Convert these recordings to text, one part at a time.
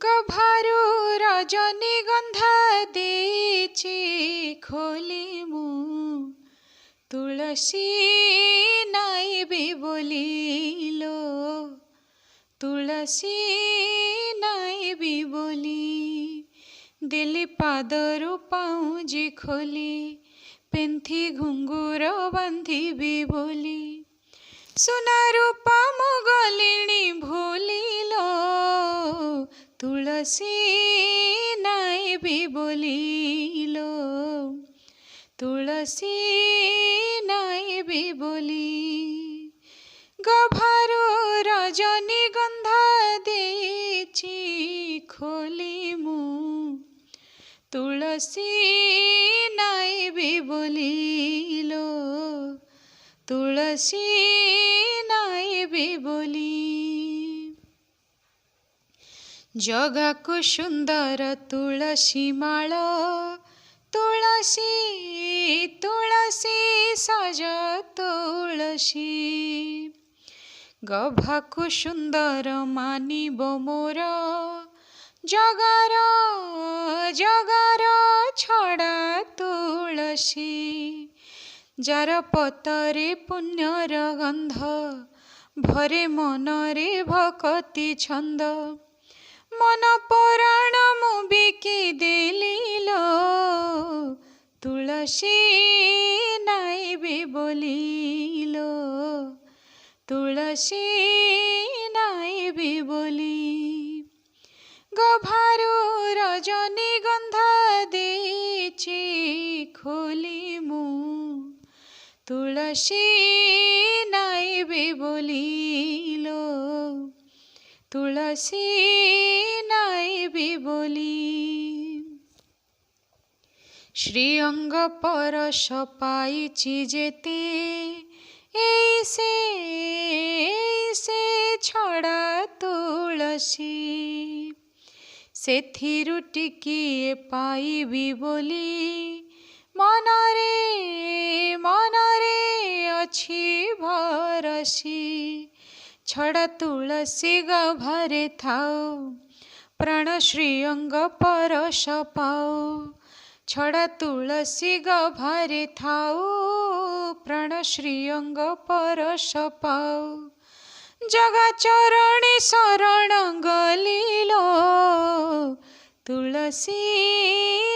गभारू रजनीगंधा देची खोली मु तुलसी नाइबी बोलिलो तुलसी नाइबी बोली दिली पादरू पाउजी खोली पेंथी घुंगुर बांधिबी बोली सुना रूपा मुगलिनी भूलिलो तुलसी नाइबी बोलिलो तुलसी नाइबी बोली गभारू रजनीगंधा देची खोली मु तुलसी नाइबी बोलिलो तुलसी नाइबी बोली जगा को सुंदर तुलसी माल तुलसी तुलसी सज तुलसी गभा को सुंदर मानिब मोर जगार जगार छड़ा तुलसी जार पतरे पुण्यर गंध भरे मनरे भक्ति छंद मन पुराण मु बिकी देलिलो तुलसी नाइबी बोलिलो तुलसी नाइबी बोली गभारू रजनीगंधा देची खोली मु तुलसी नाइबी बोलिलो तुलसी नाइबी बोली श्री अंग परश पाइछि जेते ऐसे छड़ा तुलसी सेथिरु टिकिए पाइबी बोली मनरे मनरे अछि भरसी छड़ा तुलसी गभारे थाओ प्राण श्री अंग परश पाओ छड़ा तुलसी गभारे थाओ प्राण श्री अंग परश पाओ जगा चरणी शरण गलिलो तुलसी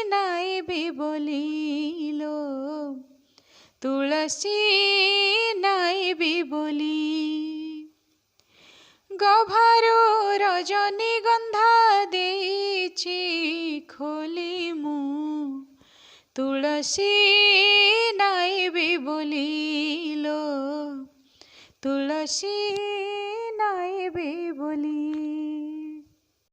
नाइबी बोलिलो तुलसी नाइबी बोली गभारू रजनीगंधा देची खोली मु तुलसी नाइबी बोलिलो तुलसी नाइबी बोली।